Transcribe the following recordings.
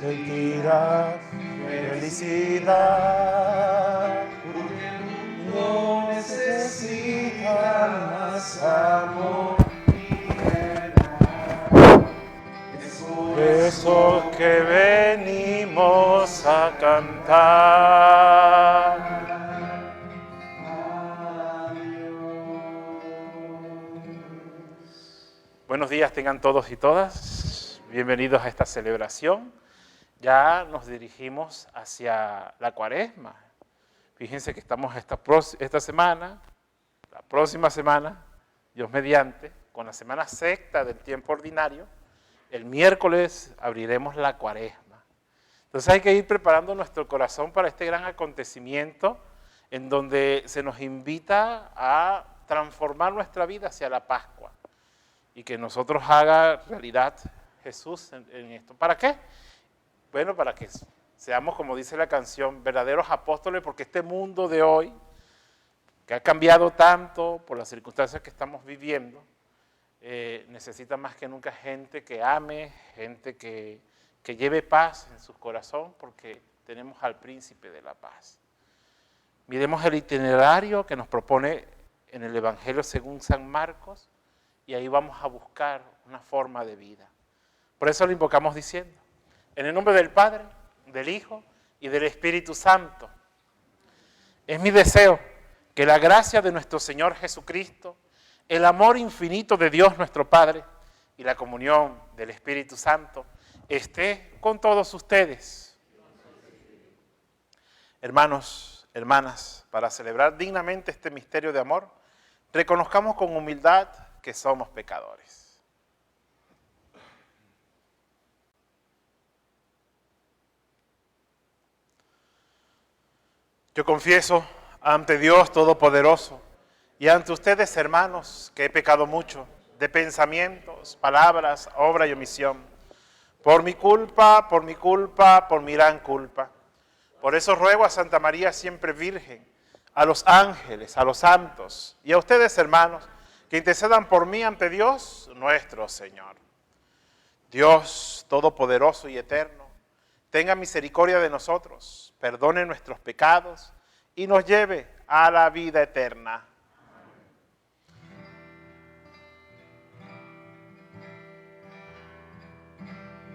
Sentirás felicidad, no necesitas más amor ni piedad. Eso que venimos a cantar. Buenos días tengan todos y todas. Bienvenidos a esta celebración. Ya nos dirigimos hacia la Cuaresma. Fíjense que estamos esta semana, la próxima semana, Dios mediante, con la semana sexta del tiempo ordinario. El miércoles abriremos la Cuaresma. Entonces hay que ir preparando nuestro corazón para este gran acontecimiento en donde se nos invita a transformar nuestra vida hacia la Pascua y que nosotros haga realidad Jesús en esto. ¿Para qué? Bueno, para que seamos, como dice la canción, verdaderos apóstoles, porque este mundo de hoy, que ha cambiado tanto por las circunstancias que estamos viviendo, necesita más que nunca gente que ame, gente que lleve paz en su corazón, porque tenemos al príncipe de la paz. Miremos el itinerario que nos propone en el Evangelio según San Marcos, y ahí vamos a buscar una forma de vida. Por eso lo invocamos diciendo: en el nombre del Padre, del Hijo y del Espíritu Santo. Es mi deseo que la gracia de nuestro Señor Jesucristo, el amor infinito de Dios nuestro Padre y la comunión del Espíritu Santo esté con todos ustedes. Hermanos, hermanas, para celebrar dignamente este misterio de amor, reconozcamos con humildad que somos pecadores. Yo confieso ante Dios Todopoderoso y ante ustedes, hermanos, que he pecado mucho de pensamientos, palabras, obra y omisión, por mi culpa, por mi gran culpa. Por eso ruego a Santa María siempre Virgen, a los ángeles, a los santos y a ustedes, hermanos, que intercedan por mí ante Dios nuestro Señor. Dios Todopoderoso y Eterno, tenga misericordia de nosotros, perdone nuestros pecados y nos lleve a la vida eterna.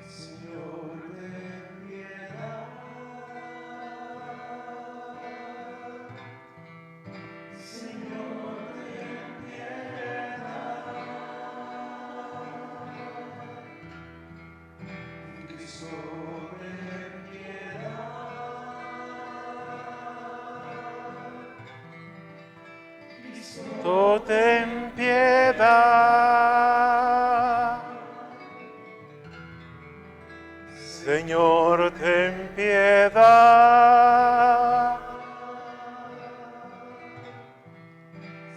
Señor, ten piedad. Señor, ten piedad. Cristo, ten Cristo, ten piedad. Señor, ten piedad.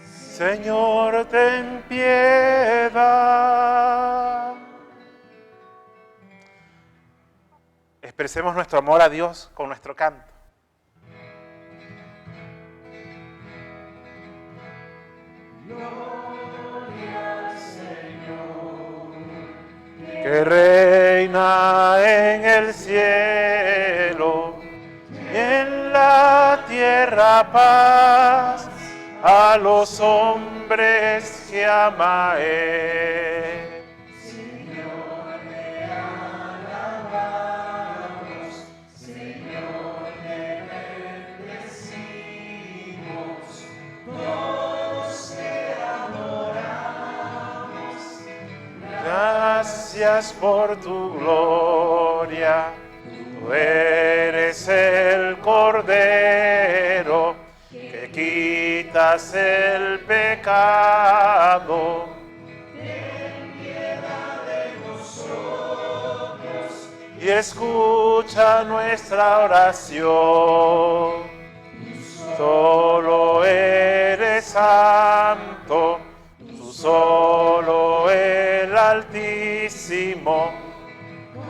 Señor, ten piedad. Expresemos nuestro amor a Dios con nuestro canto. Gloria al Señor, que reina en el cielo, y en la tierra paz a los hombres que ama Él. Señor, te alabamos, Señor, te bendecimos, todos te adoramos. Gracias por tu gloria, tú eres el Cordero que quitas el pecado. Ten piedad de nosotros y escucha nuestra oración. Solo eres santo, tú solo el Altísimo,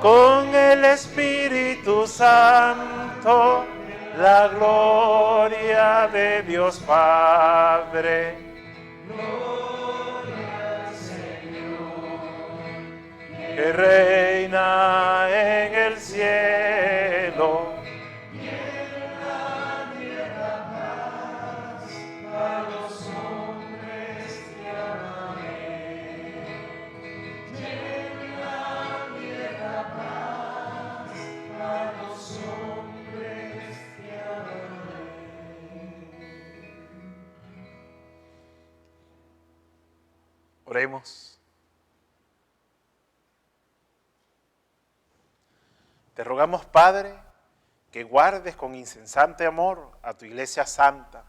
con el Espíritu Santo, la gloria de Dios Padre. Gloria al Señor, que reina en el cielo. Oremos. Te rogamos, Padre, que guardes con incesante amor a tu Iglesia Santa,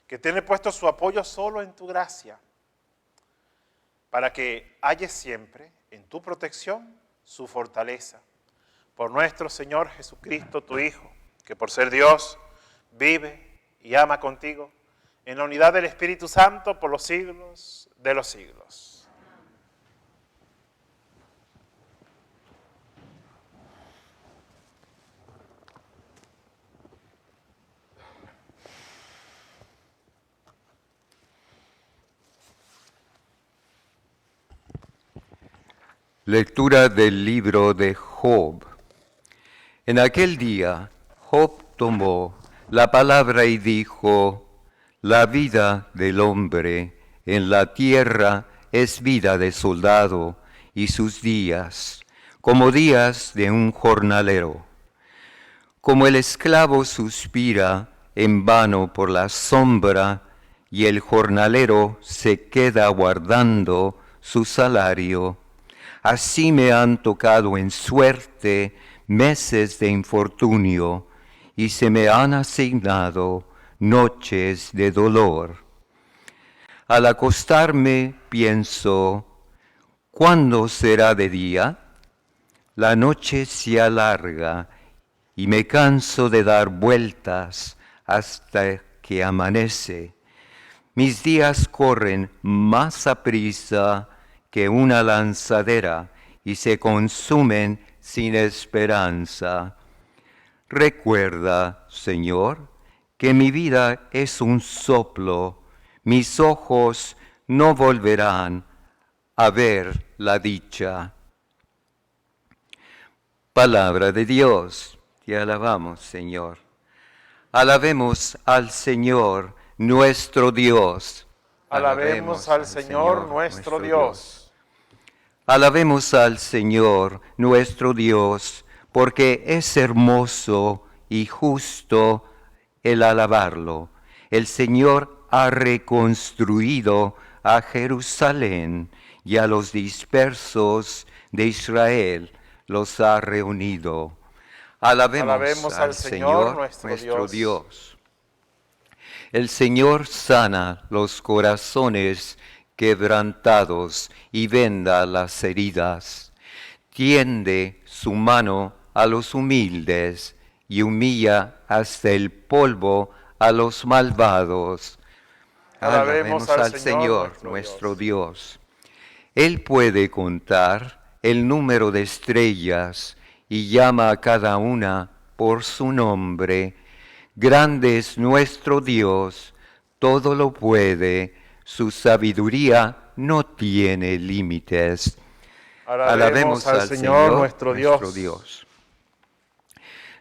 que tiene puesto su apoyo solo en tu gracia, para que halles siempre en tu protección su fortaleza. Por nuestro Señor Jesucristo, tu Hijo, que por ser Dios vive y ama contigo, en la unidad del Espíritu Santo por los siglos de los siglos. Lectura del libro de Job. En aquel día, Job tomó la palabra y dijo: la vida del hombre en la tierra es vida de soldado, y sus días como días de un jornalero. Como el esclavo suspira en vano por la sombra, y el jornalero se queda aguardando su salario, así me han tocado en suerte meses de infortunio, y se me han asignado noches de dolor. Al acostarme pienso: ¿cuándo será de día? La noche se alarga y me canso de dar vueltas hasta que amanece. Mis días corren más aprisa que una lanzadera y se consumen sin esperanza. Recuerda, Señor, que mi vida es un soplo, mis ojos no volverán a ver la dicha. Palabra de Dios, te alabamos, Señor. Alabemos al Señor, nuestro Dios. Alabemos al Señor nuestro Dios. Alabemos al Señor, nuestro Dios, porque es hermoso y justo el alabarlo. El Señor ha reconstruido a Jerusalén, y a los dispersos de Israel los ha reunido. Alabemos al Señor nuestro Dios. El Señor sana los corazones quebrantados y venda las heridas. Tiende su mano a los humildes y humilla hasta el polvo a los malvados. Alabemos al Señor nuestro Dios. Él puede contar el número de estrellas y llama a cada una por su nombre. Grande es nuestro Dios, todo lo puede, su sabiduría no tiene límites. Alabemos al Señor nuestro Dios.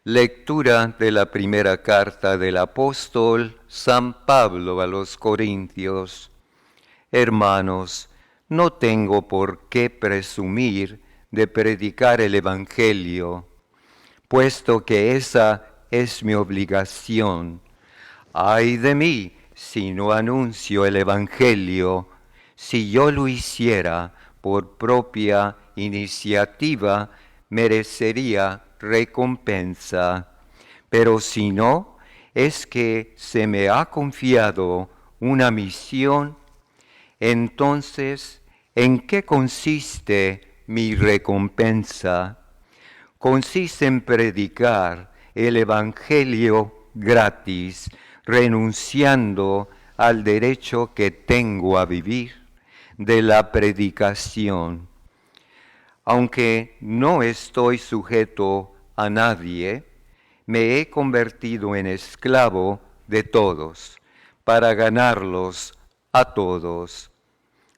Lectura de la primera carta del apóstol San Pablo a los Corintios. Hermanos, no tengo por qué presumir de predicar el Evangelio, puesto que esa es mi obligación. Ay de mí si no anuncio el Evangelio. Si yo lo hiciera por propia iniciativa, merecería recompensa. Pero si no, es que se me ha confiado una misión. Entonces, ¿en qué consiste mi recompensa? consiste en predicar el Evangelio gratis, renunciando al derecho que tengo a vivir de la predicación. Aunque no estoy sujeto a nadie, me he convertido en esclavo de todos, para ganarlos a todos.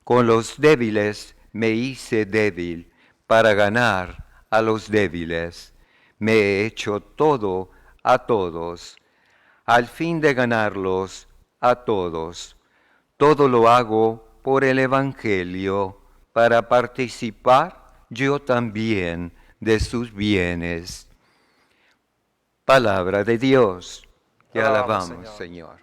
Con los débiles me hice débil, para ganar a los débiles. Me he hecho todo a todos, al fin de ganarlos a todos. Todo lo hago por el Evangelio, para participar yo también de sus bienes. Palabra de Dios. Te alabamos, Señor.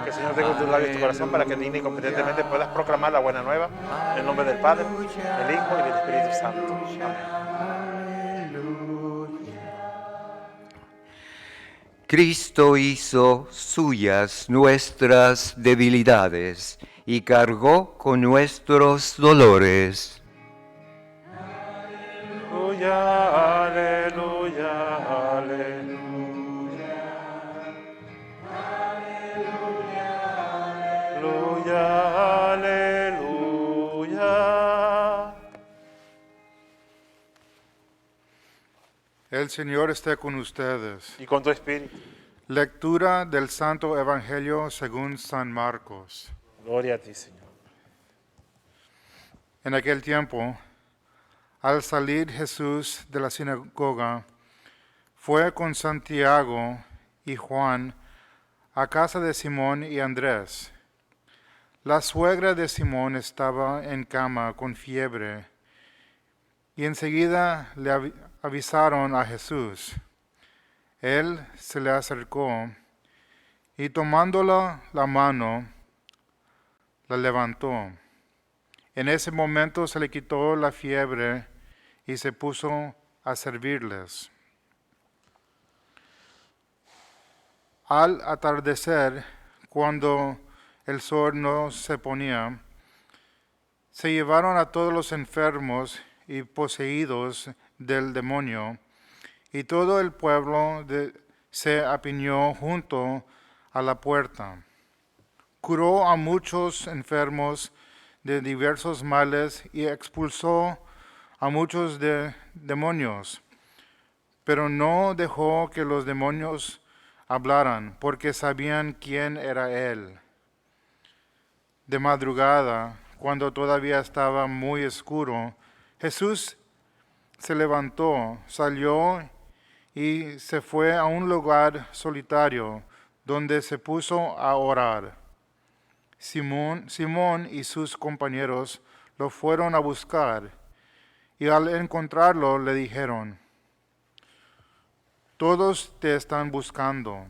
Que el Señor tenga tus labios y tu corazón para que digna y competentemente puedas proclamar la buena nueva en el nombre del Padre, del Hijo y del Espíritu Santo. Amén. Cristo hizo suyas nuestras debilidades y cargó con nuestros dolores. Aleluya, aleluya, aleluya. Aleluya, aleluya. El Señor esté con ustedes. Y con tu espíritu. Lectura del Santo Evangelio según San Marcos. Gloria a ti, Señor. En aquel tiempo, al salir Jesús de la sinagoga, fue con Santiago y Juan a casa de Simón y Andrés. La suegra de Simón estaba en cama con fiebre, y enseguida le avisaron a Jesús. Él se le acercó y tomándola la mano, la levantó. En ese momento se le quitó la fiebre y se puso a servirles. Al atardecer, cuando el sol no se ponía, se llevaron a todos los enfermos y poseídos del demonio, y todo el pueblo se apiñó junto a la puerta. Curó a muchos enfermos de diversos males y expulsó a muchos demonios, pero no dejó que los demonios hablaran, porque sabían quién era él. De madrugada, cuando todavía estaba muy oscuro, Jesús se levantó, salió y se fue a un lugar solitario, donde se puso a orar. Simón y sus compañeros lo fueron a buscar, y al encontrarlo le dijeron: «Todos te están buscando».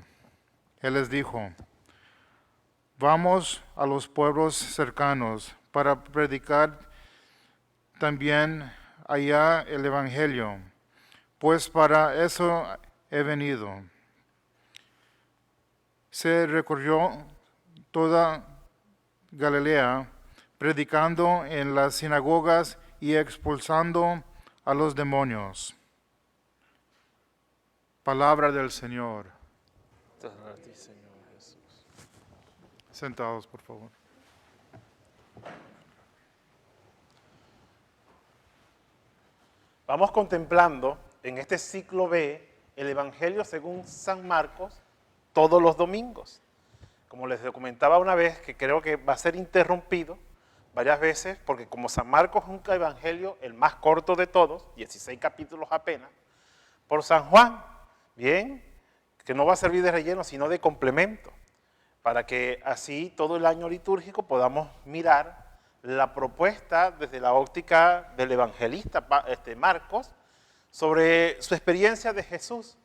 Él les dijo: «Vamos a los pueblos cercanos para predicar también allá el Evangelio, pues para eso he venido». Se recorrió toda Galilea, predicando en las sinagogas y expulsando a los demonios. Palabra del Señor. A ti, Señor Jesús. Sentados, por favor. Vamos contemplando en este ciclo B el Evangelio según San Marcos todos los domingos. Como les comentaba una vez, que creo que va a ser interrumpido varias veces, porque como San Marcos es un evangelio el más corto de todos, 16 capítulos apenas, por San Juan, bien, que no va a servir de relleno, sino de complemento, para que así todo el año litúrgico podamos mirar la propuesta desde la óptica del evangelista Marcos sobre su experiencia de Jesús,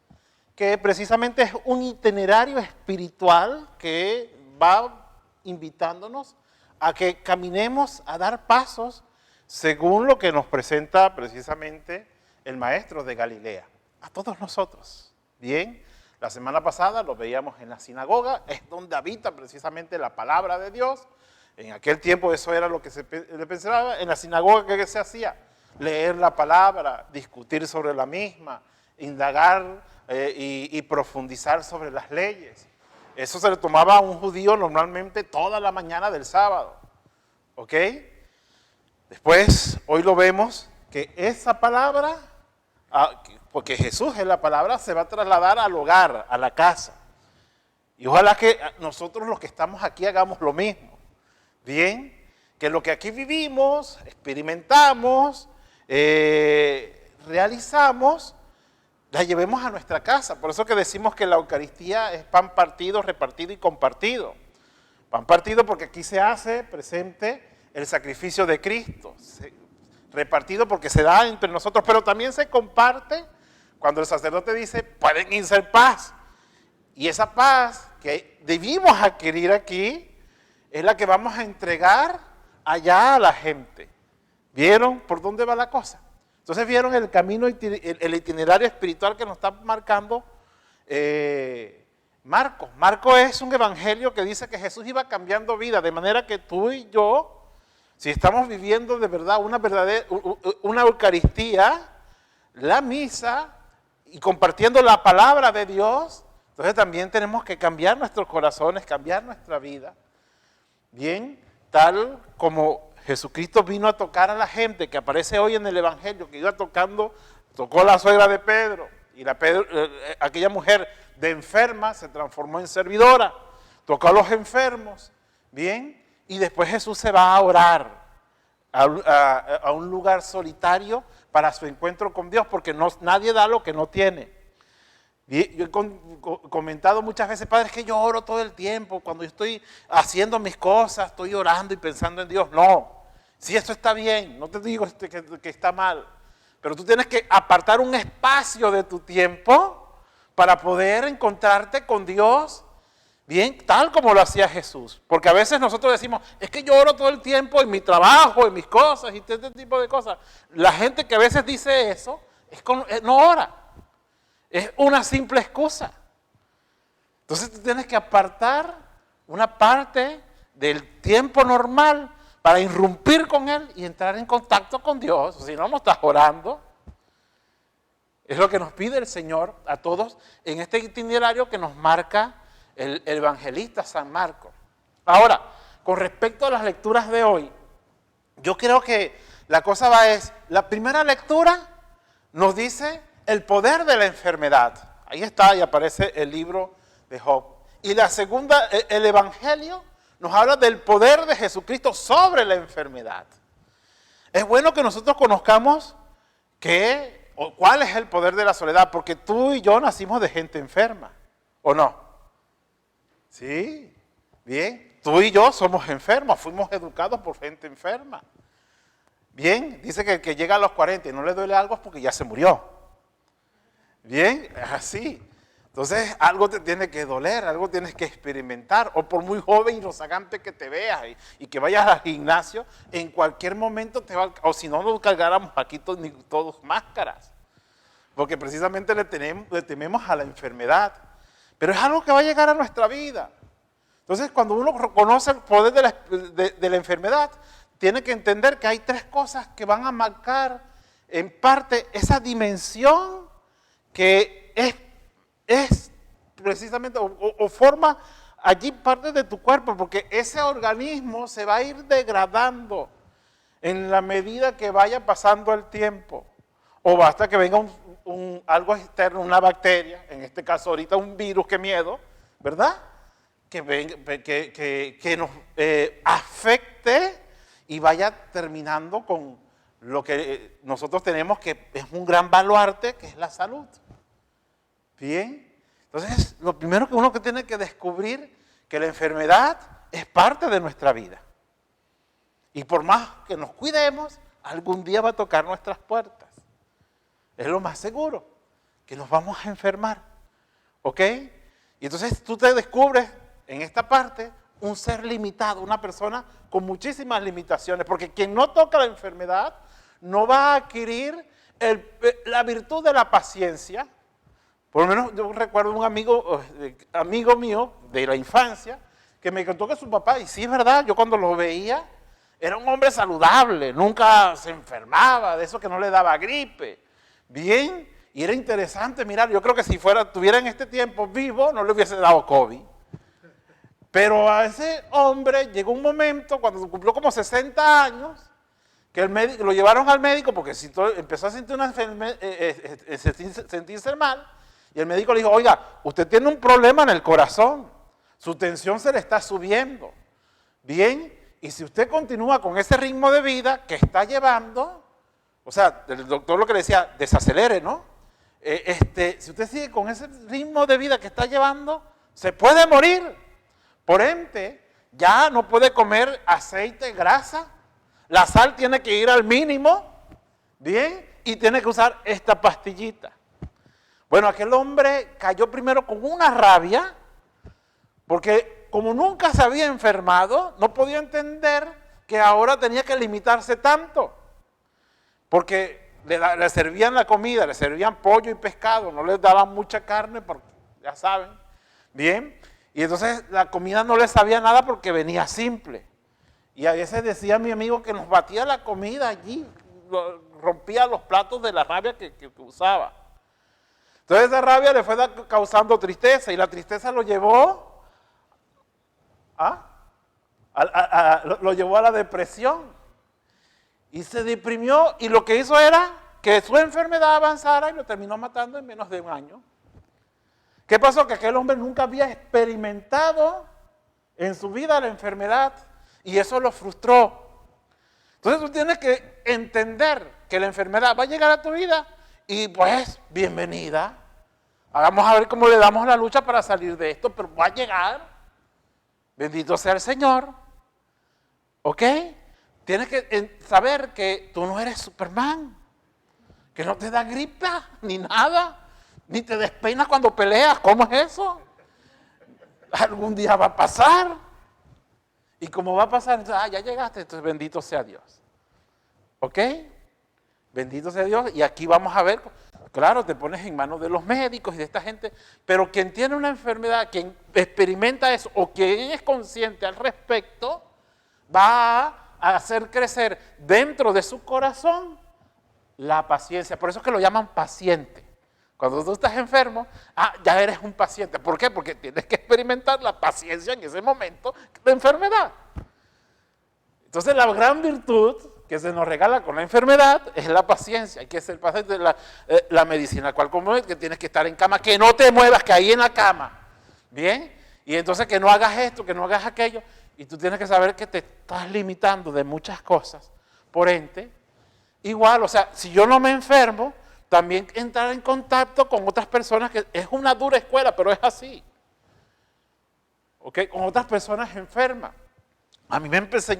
que precisamente es un itinerario espiritual que va invitándonos a que caminemos a dar pasos según lo que nos presenta precisamente el Maestro de Galilea, a todos nosotros. Bien, La semana pasada lo veíamos en la sinagoga, es donde habita precisamente la palabra de Dios. En aquel tiempo eso era lo que se pensaba. En la sinagoga, ¿qué se hacía? Leer la palabra, discutir sobre la misma, indagar y profundizar sobre las leyes. Eso se le tomaba a un judío normalmente toda la mañana del sábado. ¿Ok? Después, hoy lo vemos que esa palabra, porque Jesús es la palabra, se va a trasladar al hogar, a la casa. Y ojalá que nosotros los que estamos aquí hagamos lo mismo. Bien, que lo que aquí vivimos, experimentamos, realizamos, la llevemos a nuestra casa. Por eso que decimos que la Eucaristía es pan partido, repartido y compartido. Pan partido porque aquí se hace presente el sacrificio de Cristo. Repartido porque se da entre nosotros, pero también se comparte cuando el sacerdote dice, pueden irse en paz. Y esa paz que debimos adquirir aquí es la que vamos a entregar allá a la gente. ¿Vieron por dónde va la cosa? Entonces vieron el camino, el itinerario espiritual que nos está marcando Marcos. Marcos es un evangelio que dice que Jesús iba cambiando vida, de manera que tú y yo, si estamos viviendo de verdad una Eucaristía, la misa, y compartiendo la palabra de Dios, entonces también tenemos que cambiar nuestros corazones, cambiar nuestra vida. Bien, tal como Jesucristo vino a tocar a la gente que aparece hoy en el Evangelio, que iba tocó la suegra de Pedro, y aquella mujer de enferma se transformó en servidora, tocó a los enfermos, bien, y después Jesús se va a orar a un lugar solitario para su encuentro con Dios, porque nadie da lo que no tiene. Yo he comentado muchas veces, padre, es que yo oro todo el tiempo, cuando yo estoy haciendo mis cosas, estoy orando y pensando en Dios. No, sí, esto está bien, no te digo que está mal, pero tú tienes que apartar un espacio de tu tiempo para poder encontrarte con Dios, bien, tal como lo hacía Jesús. Porque a veces nosotros decimos, es que yo oro todo el tiempo en mi trabajo, en mis cosas y este tipo de cosas. La gente que a veces dice eso, no ora. Es una simple excusa. Entonces tú tienes que apartar una parte del tiempo normal para irrumpir con Él y entrar en contacto con Dios. Si no, no estás orando. Es lo que nos pide el Señor a todos en este itinerario que nos marca el evangelista San Marcos. Ahora, con respecto a las lecturas de hoy, yo creo que la cosa la primera lectura nos dice el poder de la enfermedad. Ahí está y aparece el libro de Job. Y la segunda, el evangelio, nos habla del poder de Jesucristo sobre la enfermedad. Es bueno que nosotros conozcamos cuál es el poder de la soledad, porque tú y yo nacimos de gente enferma, ¿o no? Sí, bien, tú y yo somos enfermos, fuimos educados por gente enferma. Bien, dice que el que llega a los 40 y no le duele algo es porque ya se murió. Bien, es así. Entonces algo te tiene que doler, algo tienes que experimentar, o por muy joven y rozagante que te veas y que vayas al gimnasio, en cualquier momento o si no nos cargáramos aquí todos máscaras, porque precisamente le tememos a la enfermedad, pero es algo que va a llegar a nuestra vida. Entonces cuando uno conoce el poder de la enfermedad, tiene que entender que hay tres cosas que van a marcar en parte esa dimensión que es precisamente o forma allí parte de tu cuerpo, porque ese organismo se va a ir degradando en la medida que vaya pasando el tiempo, o basta que venga algo externo, una bacteria, en este caso ahorita un virus, qué miedo, ¿verdad? Que nos afecte y vaya terminando con lo que nosotros tenemos, que es un gran baluarte, que es la salud. Bien, entonces lo primero que uno tiene que descubrir que la enfermedad es parte de nuestra vida. Y por más que nos cuidemos, algún día va a tocar nuestras puertas. Es lo más seguro, que nos vamos a enfermar. ¿Ok? Y entonces tú te descubres en esta parte un ser limitado, una persona con muchísimas limitaciones, porque quien no toca la enfermedad no va a adquirir la virtud de la paciencia, Por lo menos yo recuerdo un amigo mío de la infancia que me contó que su papá, y sí es verdad, yo cuando lo veía, era un hombre saludable, nunca se enfermaba, de eso que no le daba gripe. Bien, y era interesante mirar, yo creo que si tuviera en este tiempo vivo, no le hubiese dado COVID. Pero a ese hombre llegó un momento, cuando cumplió como 60 años, que el médico, lo llevaron al médico porque empezó a sentir sentirse mal, y el médico le dijo, oiga, usted tiene un problema en el corazón, su tensión se le está subiendo. Bien, y si usted continúa con ese ritmo de vida que está llevando, o sea, el doctor lo que le decía, desacelere, ¿no? Si usted sigue con ese ritmo de vida que está llevando, se puede morir. Por ende, ya no puede comer aceite, grasa, la sal tiene que ir al mínimo, bien, y tiene que usar esta pastillita. Bueno, aquel hombre cayó primero con una rabia, porque como nunca se había enfermado, no podía entender que ahora tenía que limitarse tanto. Porque le servían la comida, le servían pollo y pescado, no les daban mucha carne, porque ya saben, bien. Y entonces la comida no le sabía nada porque venía simple. Y a veces decía mi amigo que nos batía la comida allí, rompía los platos de la rabia que usaba. Entonces esa rabia le fue causando tristeza y la tristeza lo llevó lo llevó a la depresión. Y se deprimió y lo que hizo era que su enfermedad avanzara y lo terminó matando en menos de un año. ¿Qué pasó? Que aquel hombre nunca había experimentado en su vida la enfermedad y eso lo frustró. Entonces tú tienes que entender que la enfermedad va a llegar a tu vida y pues, bienvenida. Vamos a ver cómo le damos la lucha para salir de esto, pero va a llegar. Bendito sea el Señor. ¿Ok? Tienes que saber que tú no eres Superman, que no te da gripa ni nada, ni te despeinas cuando peleas. ¿Cómo es eso? Algún día va a pasar. Y como va a pasar, entonces, ya llegaste, entonces bendito sea Dios. ¿Ok? Bendito sea Dios. Y aquí vamos a ver, claro, te pones en manos de los médicos y de esta gente, pero quien tiene una enfermedad, quien experimenta eso o quien es consciente al respecto, va a hacer crecer dentro de su corazón la paciencia. Por eso es que lo llaman paciente. Cuando tú estás enfermo, ya eres un paciente. ¿Por qué? Porque tienes que experimentar la paciencia en ese momento de enfermedad. Entonces la gran virtud que se nos regala con la enfermedad es la paciencia. Hay que ser paciente. La medicina, cual como es que tienes que estar en cama, que no te muevas, que ahí en la cama. ¿Bien? Y entonces que no hagas esto, que no hagas aquello. Y tú tienes que saber que te estás limitando de muchas cosas. Por ende, igual, o sea, si yo no me enfermo, también entrar en contacto con otras personas, que es una dura escuela, pero es así. ¿Ok? Con otras personas enfermas. A mí me empezó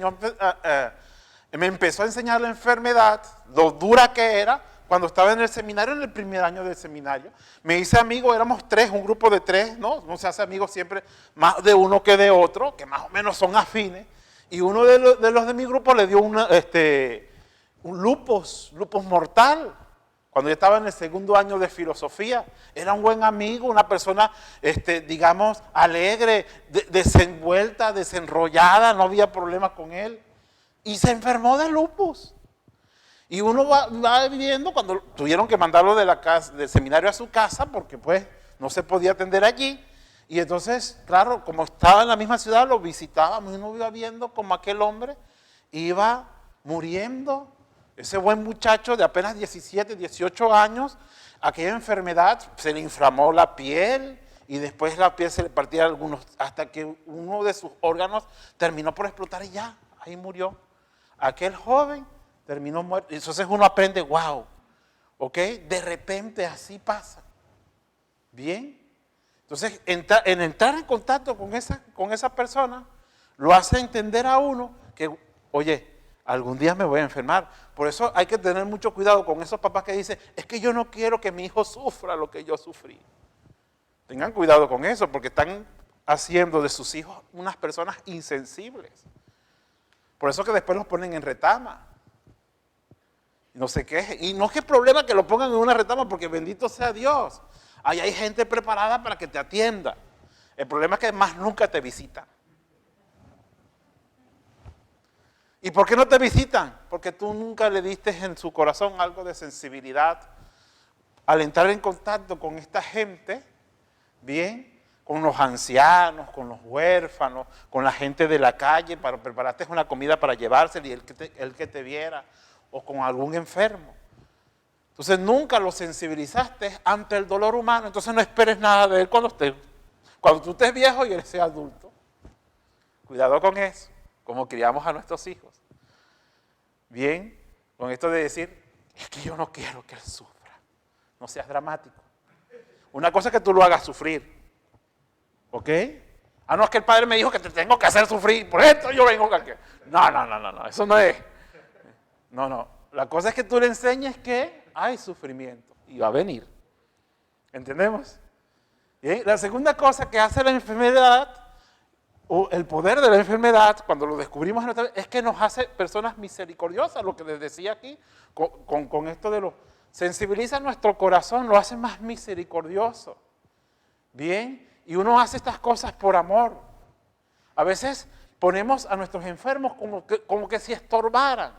a enseñar la enfermedad, lo dura que era, cuando estaba en el seminario, en el primer año del seminario. Me hice amigo, éramos tres, un grupo de tres, ¿no? Uno se hace amigo siempre más de uno que de otro, que más o menos son afines. Y uno de los de mi grupo le dio un lupus mortal. Cuando yo estaba en el segundo año de filosofía, era un buen amigo, una persona, digamos, alegre, desenvuelta, desenrollada, no había problema con él. Y se enfermó de lupus. Y uno va viviendo, cuando tuvieron que mandarlo del seminario a su casa, porque pues no se podía atender allí. Y entonces, claro, como estaba en la misma ciudad, lo visitábamos y uno iba viendo como aquel hombre iba muriendo. Ese buen muchacho de apenas 17, 18 años, aquella enfermedad, se le inflamó la piel y después la piel se le partía algunos, hasta que uno de sus órganos terminó por explotar y ya, ahí murió. Aquel joven terminó muerto. Entonces uno aprende, wow, ¿ok? De repente así pasa. Bien. Entonces, entrar en contacto con esa persona, lo hace entender a uno que, oye, algún día me voy a enfermar. Por eso hay que tener mucho cuidado con esos papás que dicen, es que yo no quiero que mi hijo sufra lo que yo sufrí. Tengan cuidado con eso, porque están haciendo de sus hijos unas personas insensibles. Por eso que después los ponen en retama. No se quejen. Y no es que el problema que lo pongan en una retama, porque bendito sea Dios. Ahí hay gente preparada para que te atienda. El problema es que más nunca te visitan. ¿Y por qué no te visitan? Porque tú nunca le diste en su corazón algo de sensibilidad al entrar en contacto con esta gente, bien, con los ancianos, con los huérfanos, con la gente de la calle, para prepararte una comida para llevársela y el que te viera, o con algún enfermo. Entonces nunca lo sensibilizaste ante el dolor humano, entonces no esperes nada de él cuando tú estés viejo y él sea adulto. Cuidado con eso, como criamos a nuestros hijos. Bien, con esto de decir, es que yo no quiero que él sufra. No seas dramático. Una cosa es que tú lo hagas sufrir. ¿Ok? No, es que el padre me dijo que te tengo que hacer sufrir, por esto yo vengo aquí. No, eso no es. No, la cosa es que tú le enseñes que hay sufrimiento y va a venir. ¿Entendemos? Bien, la segunda cosa que hace la enfermedad, o el poder de la enfermedad, cuando lo descubrimos es que nos hace personas misericordiosas, lo que les decía aquí, con esto de sensibiliza nuestro corazón, lo hace más misericordioso. Bien, y uno hace estas cosas por amor. A veces ponemos a nuestros enfermos como que si estorbaran.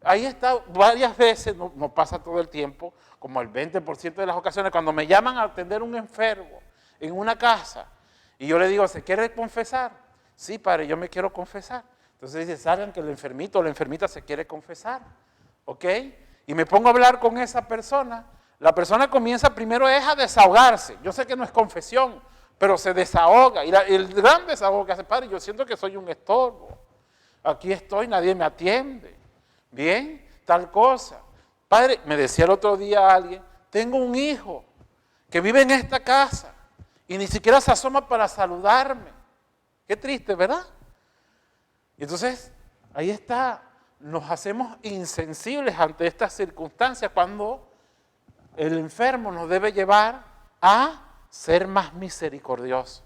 Ahí está, varias veces, no pasa todo el tiempo, como el 20% de las ocasiones, cuando me llaman a atender un enfermo en una casa, y yo le digo, ¿se quiere confesar? Sí, padre, yo me quiero confesar. Entonces dice, salgan que el enfermito o la enfermita se quiere confesar. ¿Ok? Y me pongo a hablar con esa persona. La persona comienza primero a desahogarse. Yo sé que no es confesión, pero se desahoga. Y el gran desahogo que hace, padre, yo siento que soy un estorbo. Aquí estoy, nadie me atiende. Bien, tal cosa. Padre, me decía el otro día alguien, tengo un hijo que vive en esta casa y ni siquiera se asoma para saludarme. Qué triste, ¿verdad? Y entonces, ahí está, nos hacemos insensibles ante estas circunstancias cuando el enfermo nos debe llevar a ser más misericordiosos.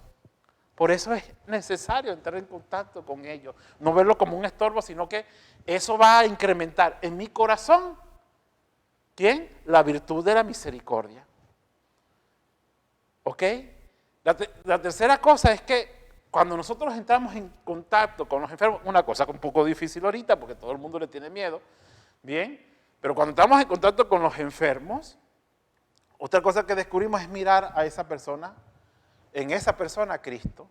Por eso es necesario entrar en contacto con ellos, no verlo como un estorbo, sino que eso va a incrementar en mi corazón, ¿quién? La virtud de la misericordia. ¿Ok? La tercera cosa es que cuando nosotros entramos en contacto con los enfermos, una cosa un poco difícil ahorita porque todo el mundo le tiene miedo, ¿bien? Pero cuando entramos en contacto con los enfermos, otra cosa que descubrimos es mirar a esa persona, en esa persona a Cristo.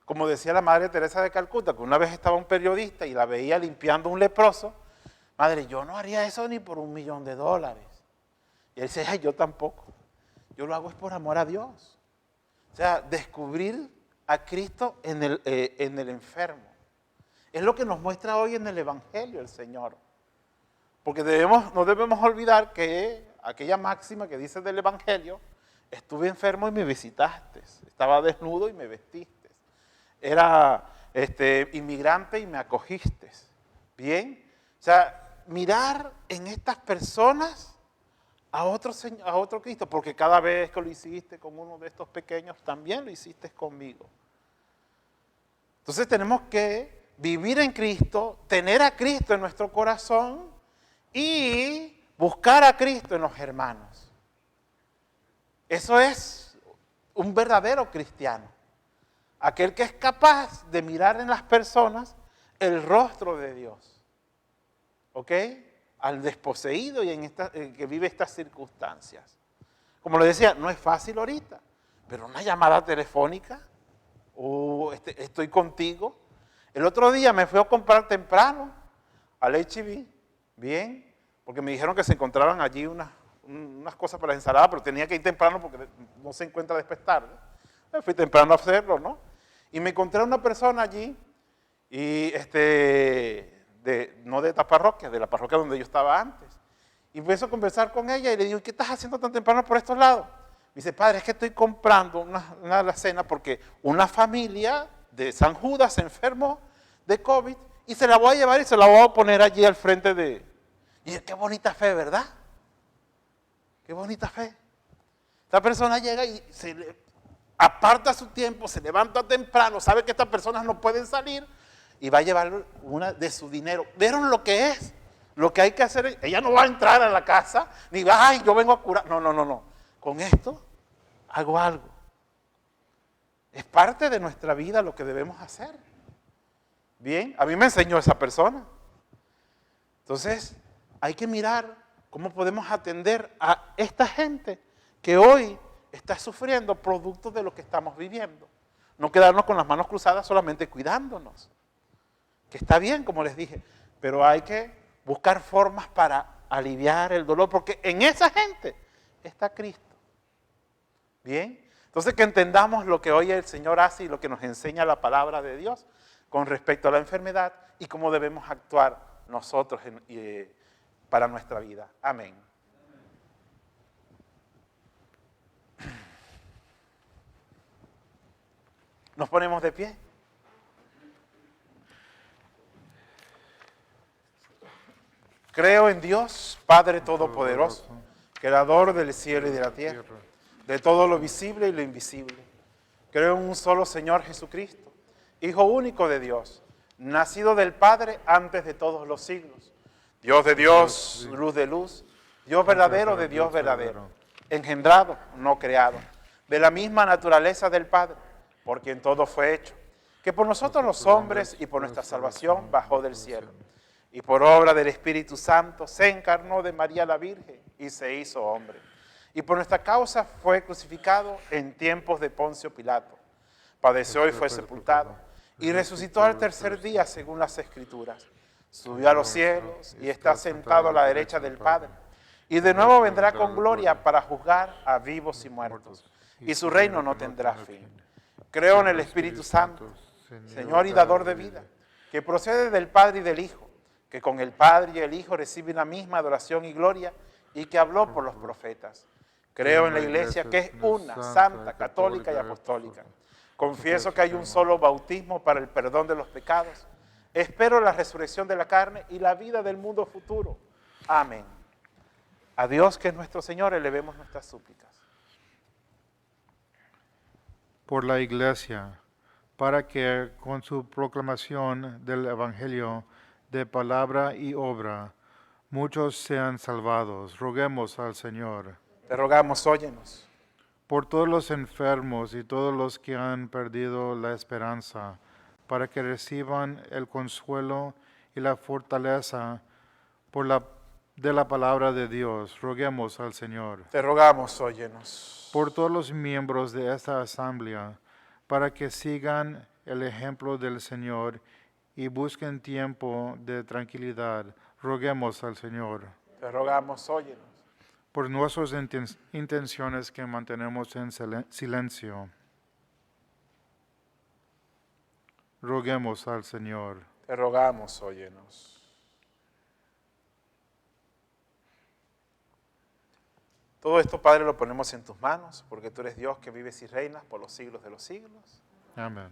Como decía la Madre Teresa de Calcuta, que una vez estaba un periodista y la veía limpiando un leproso, madre, yo no haría eso ni por $1.000.000. Y él dice, ay, yo tampoco. Yo lo hago es por amor a Dios. O sea, descubrir a Cristo en el enfermo. Es lo que nos muestra hoy en el Evangelio el Señor. Porque no debemos olvidar que aquella máxima que dice del Evangelio, estuve enfermo y me visitaste, estaba desnudo y me vestiste, era inmigrante y me acogiste. Bien, o sea, mirar en estas personas a otro Cristo, porque cada vez que lo hiciste con uno de estos pequeños, también lo hiciste conmigo. Entonces tenemos que vivir en Cristo, tener a Cristo en nuestro corazón y buscar a Cristo en los hermanos. Eso es un verdadero cristiano. Aquel que es capaz de mirar en las personas el rostro de Dios. ¿Ok? Al desposeído y en que vive estas circunstancias. Como le decía, no es fácil ahorita, pero una llamada telefónica, estoy contigo. El otro día me fui a comprar temprano al H-E-B, bien, porque me dijeron que se encontraban allí unas cosas para la ensalada, pero tenía que ir temprano porque no se encuentra después tarde. Me fui temprano a hacerlo, ¿no? Y me encontré a una persona allí, y no de esta parroquia, de la parroquia donde yo estaba antes. Y empiezo a conversar con ella y le digo, ¿qué estás haciendo tan temprano por estos lados? Me dice, padre, es que estoy comprando una alacena porque una familia de San Judas se enfermó de COVID y se la voy a llevar y se la voy a poner allí al frente de... Y qué bonita fe, ¿verdad? Qué bonita fe. Esta persona llega y se le aparta su tiempo, se levanta temprano, sabe que estas personas no pueden salir y va a llevar una de su dinero. ¿Vieron lo que es? Lo que hay que hacer es, ella no va a entrar a la casa, ni va, ay, yo vengo a curar. No, no, no, no. Con esto hago algo. Es parte de nuestra vida lo que debemos hacer. Bien, a mí me enseñó esa persona. Entonces, hay que mirar cómo podemos atender a esta gente que hoy está sufriendo producto de lo que estamos viviendo. No quedarnos con las manos cruzadas solamente cuidándonos. Que está bien, como les dije, pero hay que buscar formas para aliviar el dolor, porque en esa gente está Cristo. Bien, entonces que entendamos lo que hoy el Señor hace y lo que nos enseña la palabra de Dios con respecto a la enfermedad y cómo debemos actuar nosotros para nuestra vida. Amén. Nos ponemos de pie. Creo en Dios, Padre Todopoderoso, Creador del cielo y de la tierra, de todo lo visible y lo invisible. Creo en un solo Señor Jesucristo, Hijo único de Dios, nacido del Padre antes de todos los siglos. Dios de Dios, luz de luz, Dios verdadero de Dios verdadero, engendrado, no creado, de la misma naturaleza del Padre, por quien todo fue hecho, que por nosotros los hombres y por nuestra salvación bajó del cielo, y por obra del Espíritu Santo se encarnó de María la Virgen y se hizo hombre, y por nuestra causa fue crucificado en tiempos de Poncio Pilato, padeció y fue sepultado, y resucitó al tercer día según las Escrituras, subió a los cielos y está sentado a la derecha del Padre, y de nuevo vendrá con gloria para juzgar a vivos y muertos, y su reino no tendrá fin. Creo en el Espíritu Santo, Señor y dador de vida, que procede del Padre y del Hijo, que con el Padre y el Hijo recibe la misma adoración y gloria, y que habló por los profetas. Creo en la Iglesia que es una, santa, católica y apostólica. Confieso que hay un solo bautismo para el perdón de los pecados. Espero la resurrección de la carne y la vida del mundo futuro. Amén. A Dios, que es nuestro Señor, elevemos nuestras súplicas. Por la Iglesia, para que con su proclamación del Evangelio de palabra y obra, muchos sean salvados. Roguemos al Señor. Te rogamos, óyenos. Por todos los enfermos y todos los que han perdido la esperanza, para que reciban el consuelo y la fortaleza de la palabra de Dios. Roguemos al Señor. Te rogamos, óyenos. Por todos los miembros de esta asamblea, para que sigan el ejemplo del Señor y busquen tiempo de tranquilidad. Roguemos al Señor. Te rogamos, óyenos. Por nuestras intenciones que mantenemos en silencio. Roguemos al Señor. Te rogamos, óyenos. Todo esto, Padre, lo ponemos en tus manos, porque tú eres Dios que vives y reinas por los siglos de los siglos. Amén.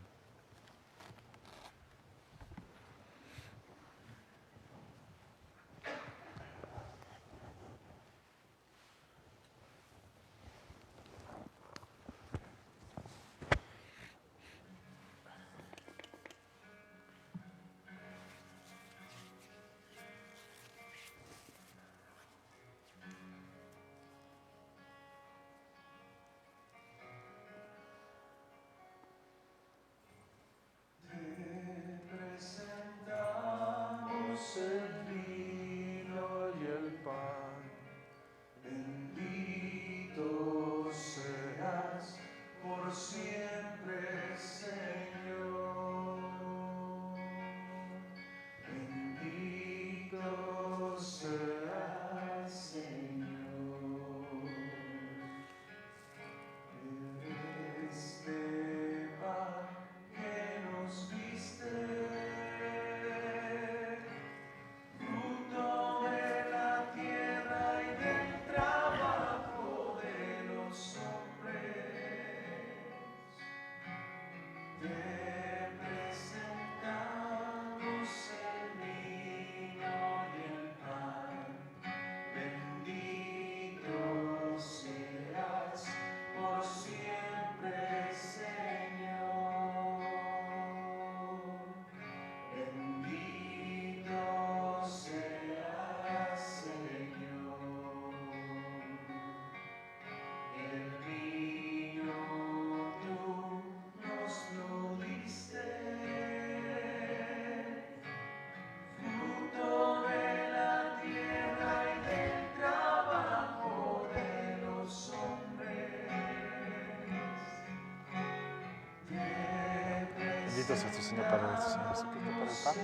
Bendito seas tu Señor, Padre nuestro Señor Jesucristo, por el pan.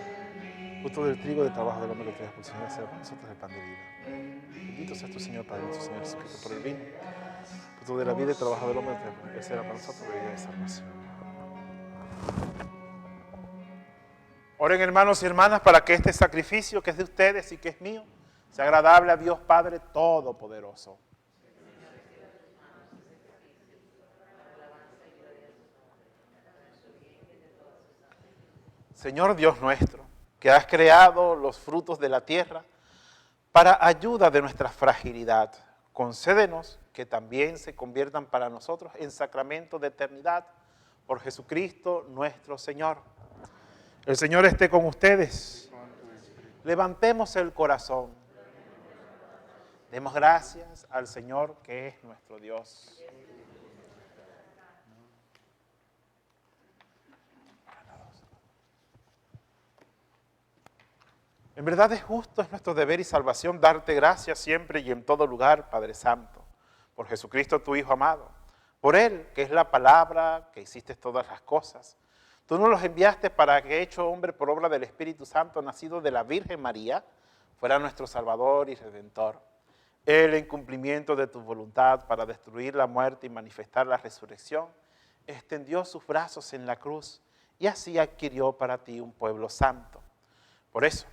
Fruto del trigo, del trabajo del hombre que traes por el Señor, sea para nosotros el pan de vida. Bendito seas tu Señor, Padre nuestro Señor Jesucristo, por el vino. Fruto de la vida y trabajo del hombre que traes por el Señor, sea para nosotros bebida de salvación. Oren, hermanos y hermanas, para que este sacrificio que es de ustedes y que es mío sea agradable a Dios Padre Todopoderoso. Señor Dios nuestro, que has creado los frutos de la tierra para ayuda de nuestra fragilidad, concédenos que también se conviertan para nosotros en sacramento de eternidad por Jesucristo nuestro Señor. El Señor esté con ustedes. Levantemos el corazón. Demos gracias al Señor que es nuestro Dios. En verdad es justo, es nuestro deber y salvación darte gracias siempre y en todo lugar, Padre Santo, por Jesucristo tu Hijo amado, por Él, que es la palabra, que hiciste todas las cosas. Tú nos los enviaste para que, hecho hombre por obra del Espíritu Santo, nacido de la Virgen María, fuera nuestro Salvador y Redentor. Él, en cumplimiento de tu voluntad para destruir la muerte y manifestar la resurrección, extendió sus brazos en la cruz y así adquirió para ti un pueblo santo. Por eso,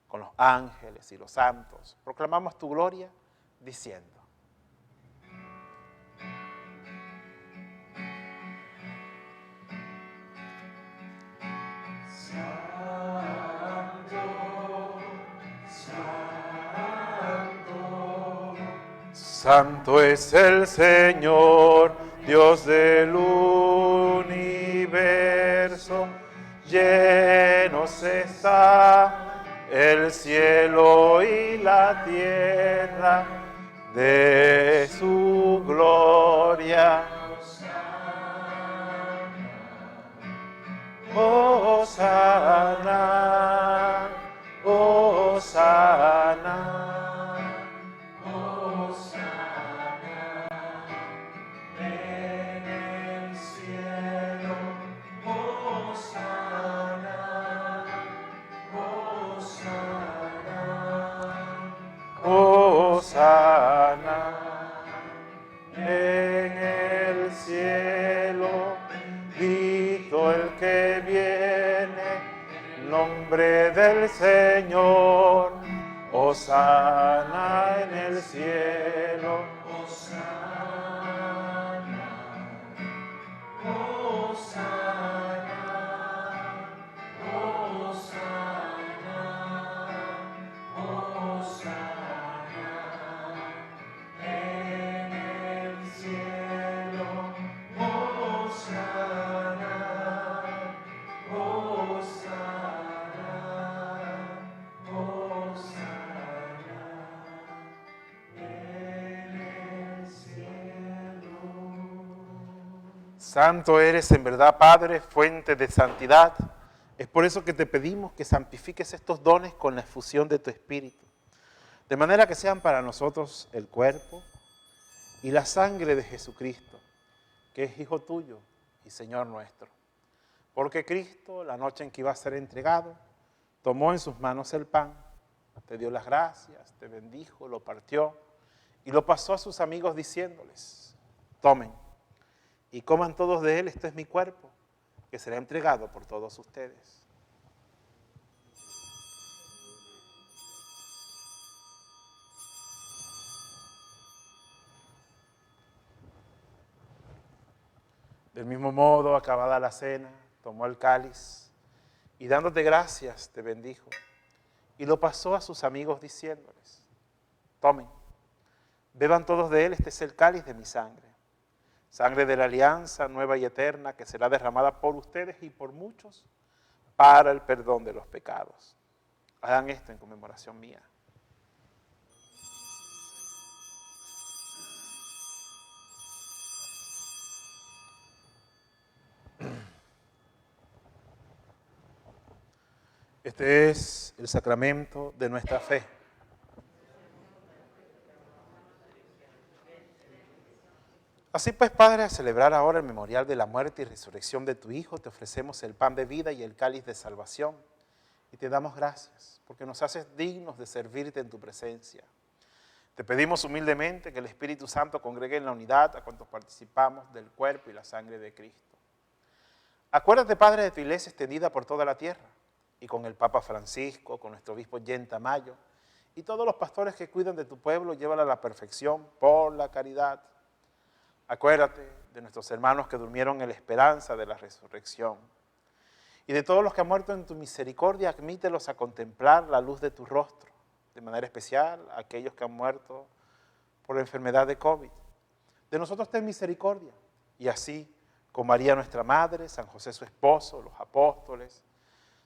con los ángeles y los santos, proclamamos tu gloria diciendo: Santo es el Señor, Dios del universo, llenos está el cielo y la tierra de su gloria. Hosana, Hosana. Hosana en el cielo, bendito el que viene, en nombre del Señor. Hosana en el cielo. Hosana, Hosana, Hosana, Hosana. Santo eres en verdad, Padre, fuente de santidad. Es por eso que te pedimos que santifiques estos dones con la efusión de tu Espíritu, de manera que sean para nosotros el cuerpo y la sangre de Jesucristo, que es Hijo tuyo y Señor nuestro. Porque Cristo, la noche en que iba a ser entregado, tomó en sus manos el pan, te dio las gracias, te bendijo, lo partió y lo pasó a sus amigos diciéndoles: tomen y coman todos de él, este es mi cuerpo, que será entregado por todos ustedes. Del mismo modo, acabada la cena, tomó el cáliz y dándote gracias, te bendijo y lo pasó a sus amigos diciéndoles: tomen, beban todos de él, este es el cáliz de mi sangre. Sangre de la alianza nueva y eterna que será derramada por ustedes y por muchos para el perdón de los pecados. Hagan esto en conmemoración mía. Este es el sacramento de nuestra fe. Así pues, Padre, a celebrar ahora el memorial de la muerte y resurrección de tu Hijo, te ofrecemos el pan de vida y el cáliz de salvación. Y te damos gracias, porque nos haces dignos de servirte en tu presencia. Te pedimos humildemente que el Espíritu Santo congregue en la unidad a cuantos participamos del cuerpo y la sangre de Cristo. Acuérdate, Padre, de tu iglesia extendida por toda la tierra, y con el Papa Francisco, con nuestro obispo Yen Tamayo, y todos los pastores que cuidan de tu pueblo, llévala a la perfección por la caridad. Acuérdate de nuestros hermanos que durmieron en la esperanza de la resurrección. Y de todos los que han muerto en tu misericordia, admítelos a contemplar la luz de tu rostro. De manera especial, a aquellos que han muerto por la enfermedad de COVID. De nosotros ten misericordia. Y así, con María nuestra Madre, San José su esposo, los apóstoles,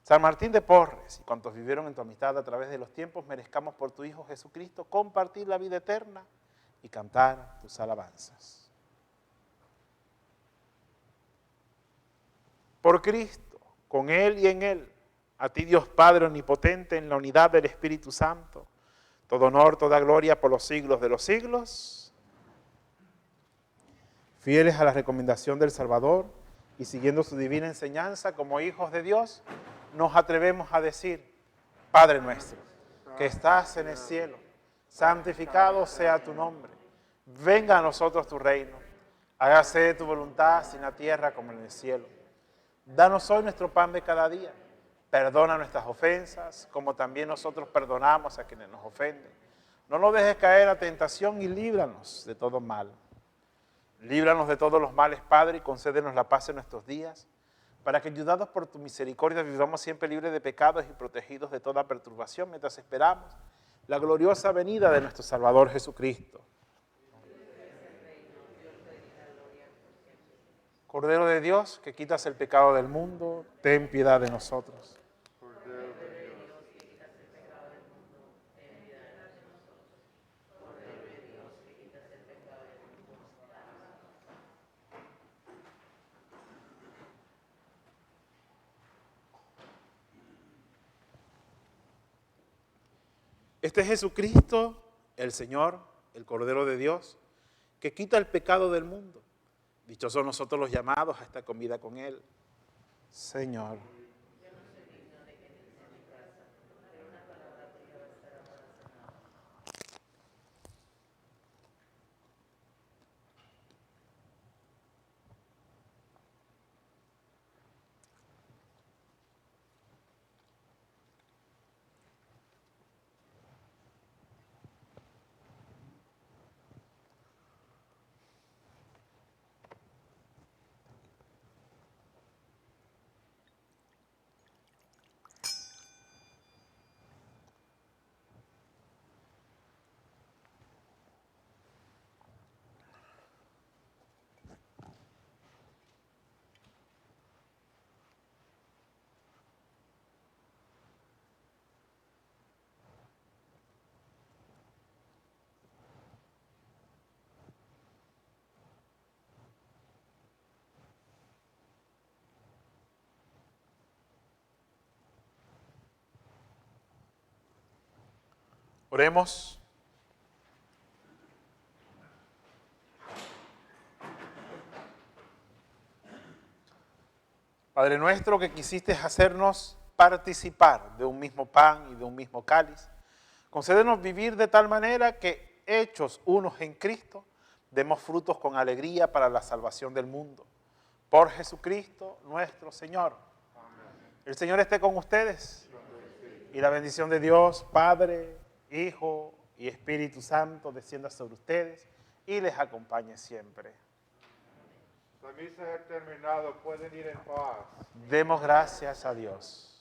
San Martín de Porres y cuantos vivieron en tu amistad a través de los tiempos, merezcamos por tu Hijo Jesucristo compartir la vida eterna y cantar tus alabanzas. Por Cristo, con Él y en Él, a ti Dios Padre Omnipotente, en la unidad del Espíritu Santo, todo honor, toda gloria por los siglos de los siglos. Fieles a la recomendación del Salvador y siguiendo su divina enseñanza como hijos de Dios, nos atrevemos a decir: Padre nuestro, que estás en el cielo, santificado sea tu nombre. Venga a nosotros tu reino. Hágase tu voluntad, así en la tierra como en el cielo. Danos hoy nuestro pan de cada día. Perdona nuestras ofensas, como también nosotros perdonamos a quienes nos ofenden. No nos dejes caer a tentación y líbranos de todo mal. Líbranos de todos los males, Padre, y concédenos la paz en nuestros días, para que, ayudados por tu misericordia, vivamos siempre libres de pecados y protegidos de toda perturbación, mientras esperamos la gloriosa venida de nuestro Salvador Jesucristo. Cordero de Dios, que quitas el pecado del mundo, ten piedad de nosotros. Este es Jesucristo, el Señor, el Cordero de Dios, que quita el pecado del mundo. Dichosos nosotros los llamados a esta comida con Él. Señor. Oremos. Padre nuestro, que quisiste hacernos participar de un mismo pan y de un mismo cáliz, concédenos vivir de tal manera que, hechos unos en Cristo, demos frutos con alegría para la salvación del mundo. Por Jesucristo nuestro Señor. Amén. El Señor esté con ustedes. Y la bendición de Dios, Padre, Hijo y Espíritu Santo, descienda sobre ustedes y les acompañe siempre. La misa ha terminado, pueden ir en paz. Demos gracias a Dios.